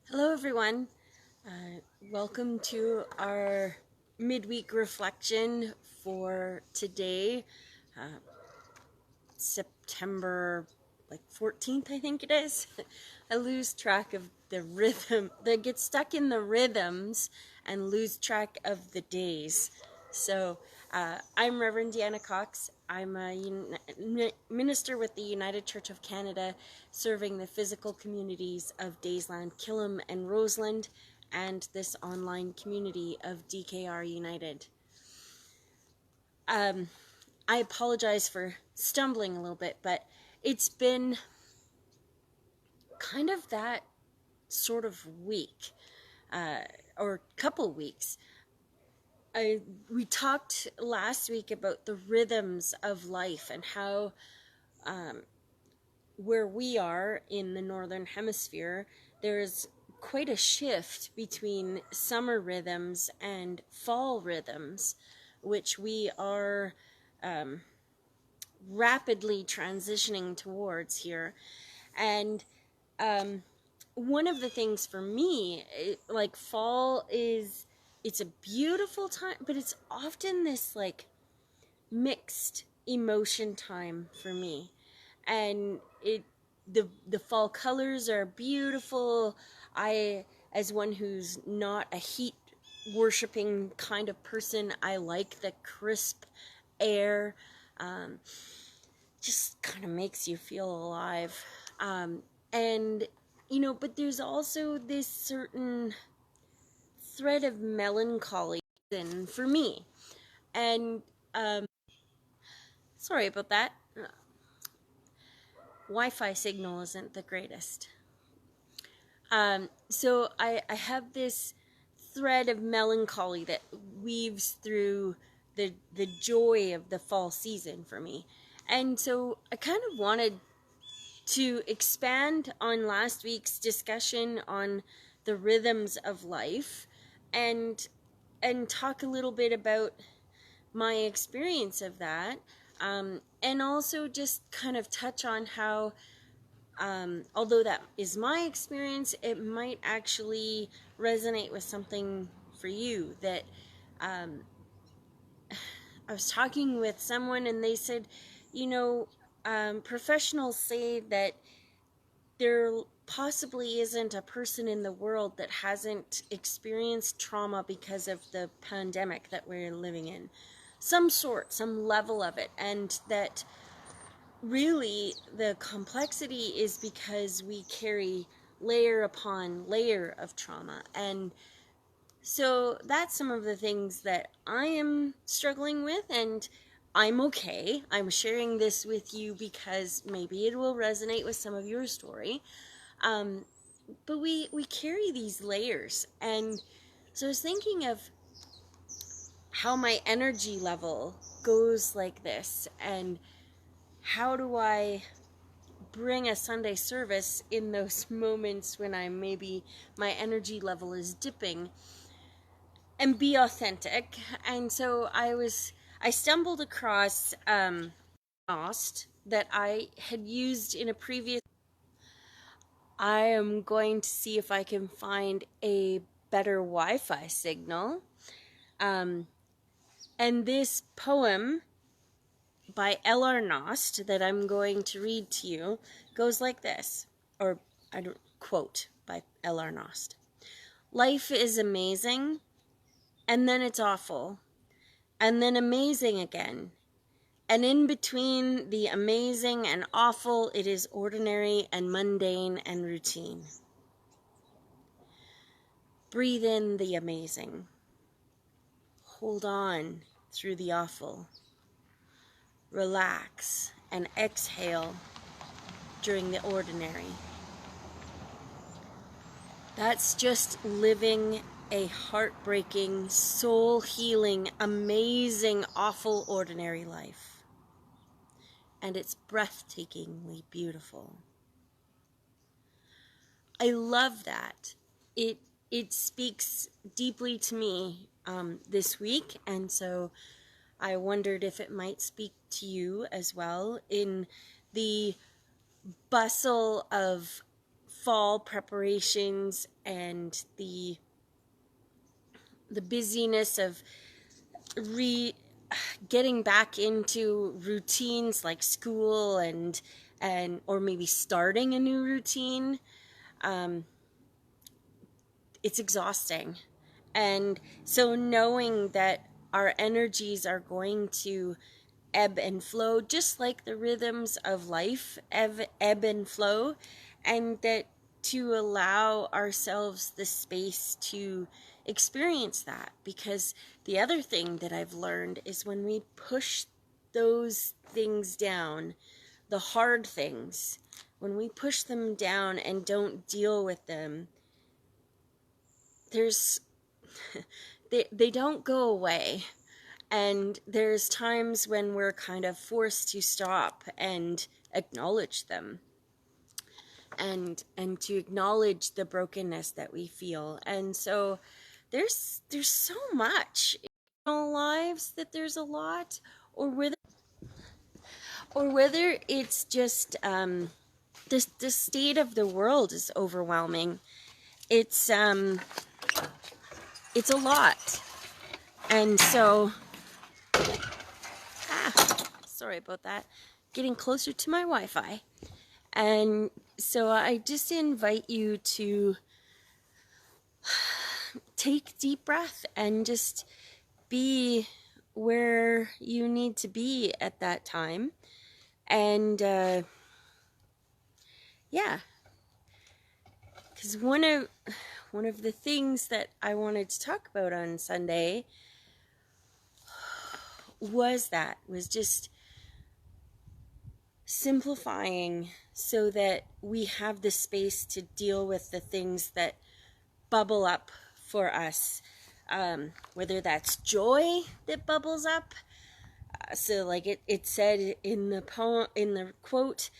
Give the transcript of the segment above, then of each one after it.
Hello, everyone. Welcome to our midweek reflection for today, uh, September 14th, I think it is. I lose track of the rhythm, that get stuck in the rhythms and lose track of the days. So I'm Reverend Deanna Cox. I'm a minister with the United Church of Canada, serving the physical communities of Daysland, Killam, and Roseland, and this online community of DKR United. I apologize for stumbling a little bit, but it's been kind of that sort of week, or couple weeks. We talked last week about the rhythms of life and how where we are in the northern hemisphere, there's quite a shift between summer rhythms and fall rhythms, which we are rapidly transitioning towards here. And one of the things for me, like fall is, it's a beautiful time, but it's often this like mixed emotion time for me. And the fall colors are beautiful. I, as one who's not a heat worshiping kind of person, I like the crisp air. Just kind of makes you feel alive. And but there's also this certain thread of melancholy in for me. And sorry about that. Wi-Fi signal isn't the greatest. So I have this thread of melancholy that weaves through the joy of the fall season for me. And so I kind of wanted to expand on last week's discussion on the rhythms of life and talk a little bit about my experience of that, and also just kind of touch on how, although that is my experience, it might actually resonate with something for you. That I was talking with someone and they said, professionals say that there possibly isn't a person in the world that hasn't experienced trauma because of the pandemic that we're living in. Some sort, some level of it. And that really the complexity is because we carry layer upon layer of trauma. And so that's some of the things that I am struggling with, and I'm okay. I'm sharing this with you because maybe it will resonate with some of your story. But we carry these layers. And so I was thinking of how my energy level goes like this, and how do I bring a Sunday service in those moments when I maybe my energy level is dipping, and be authentic. And so I stumbled across Knost that I had used in a previous. I am going to see if I can find a better Wi-Fi signal. And this poem by L.R. Knost that I'm going to read to you goes like this, or I don't quote by L.R. Knost. Life is amazing, and then it's awful, and then amazing again. And in between the amazing and awful, it is ordinary and mundane and routine. Breathe in the amazing. Hold on through the awful. Relax and exhale during the ordinary. That's just living a heartbreaking, soul-healing, amazing, awful, ordinary life. And it's breathtakingly beautiful. I love that. It speaks deeply to me this week, and so I wondered if it might speak to you as well in the bustle of fall preparations and the busyness of getting back into routines like school and or maybe starting a new routine, it's exhausting. And so knowing that our energies are going to ebb and flow, just like the rhythms of life ebb and flow, and that to allow ourselves the space to experience that. Because the other thing that I've learned is when we push those things down, the hard things, when we push them down and don't deal with them, there's they don't go away. And there's times when we're kind of forced to stop and acknowledge them, and to acknowledge the brokenness that we feel. And so there's so much in our lives that there's a lot, or whether it's just the state of the world is overwhelming. It's a lot. And so sorry about that, getting closer to my Wi-Fi. And so I just invite you to take deep breath and just be where you need to be at that time. And yeah, because one of the things that I wanted to talk about on Sunday was just simplifying so that we have the space to deal with the things that bubble up for us, whether that's joy that bubbles up. So like it said in the poem, in the quote,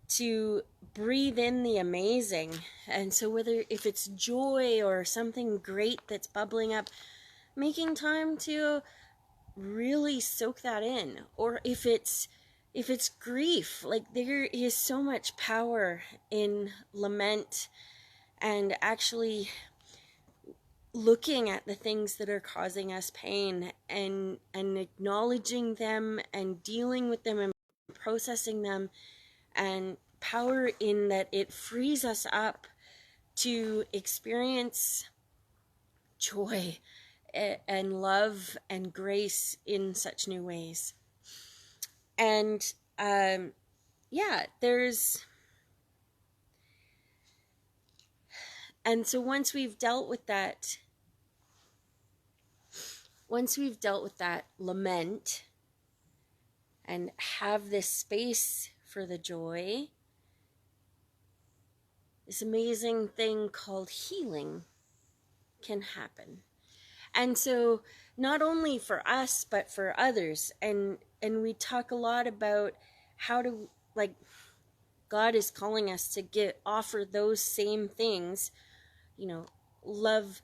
to breathe in the amazing. And so if it's joy or something great that's bubbling up, making time to really soak that in. Or if it's grief, like there is so much power in lament, and actually looking at the things that are causing us pain and acknowledging them and dealing with them and processing them, and power in that it frees us up to experience joy and love and grace in such new ways. And yeah, and so once we've dealt with that lament and have this space for the joy, this amazing thing called healing can happen. And so not only for us, but for others. And we talk a lot about how to, like, God is calling us to offer those same things, you know, love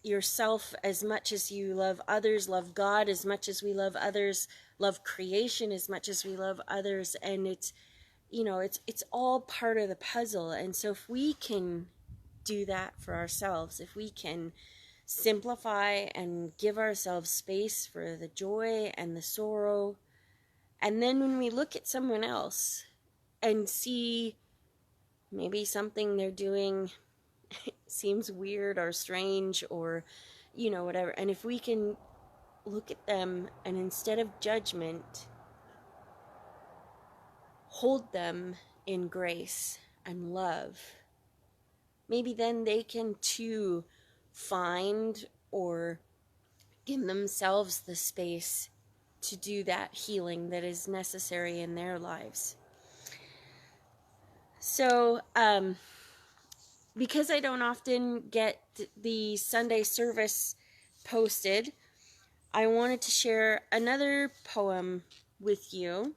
yourself as much as you love others, love God as much as we love others, love creation as much as we love others. And it's, you know, it's all part of the puzzle. And so if we can do that for ourselves, if we can simplify and give ourselves space for the joy and the sorrow, and then when we look at someone else and see maybe something they're doing seems weird or strange or, you know, whatever, and if we can look at them and instead of judgment, hold them in grace and love, maybe then they can too find or give themselves the space to do that healing that is necessary in their lives. So, because I don't often get the Sunday service posted, I wanted to share another poem with you.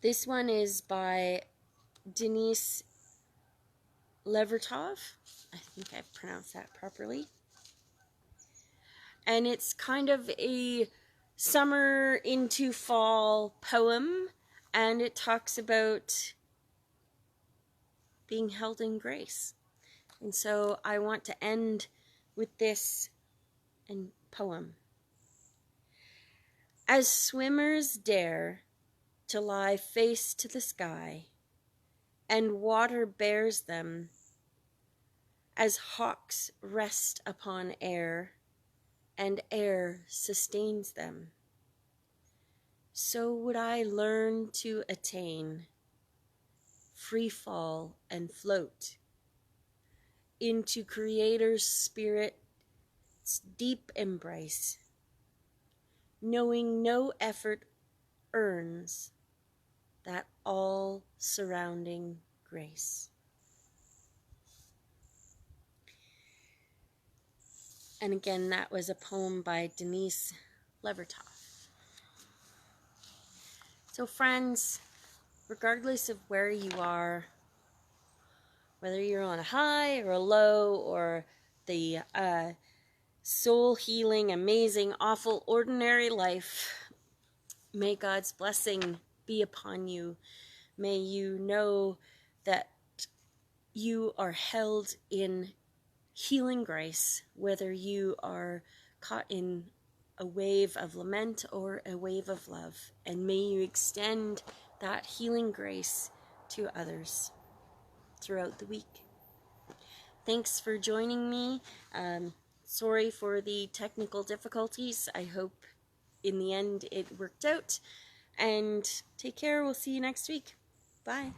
This one is by Denise Levertov. I think I've pronounced that properly. And it's kind of a summer into fall poem, and it talks about being held in grace. And so I want to end with this poem. As swimmers dare to lie face to the sky, and water bears them, as hawks rest upon air, and air sustains them, so would I learn to attain free fall and float into Creator's Spirit's deep embrace, knowing no effort earns that all-surrounding grace. And again, that was a poem by Denise Levertov. So friends, regardless of where you are, whether you're on a high or a low, or the soul-healing, amazing, awful, ordinary life, may God's blessing be upon you. May you know that you are held in healing grace, whether you are caught in a wave of lament or a wave of love. And may you extend that healing grace to others throughout the week. Thanks for joining me. Sorry for the technical difficulties. I hope in the end it worked out. And take care. We'll see you next week. Bye.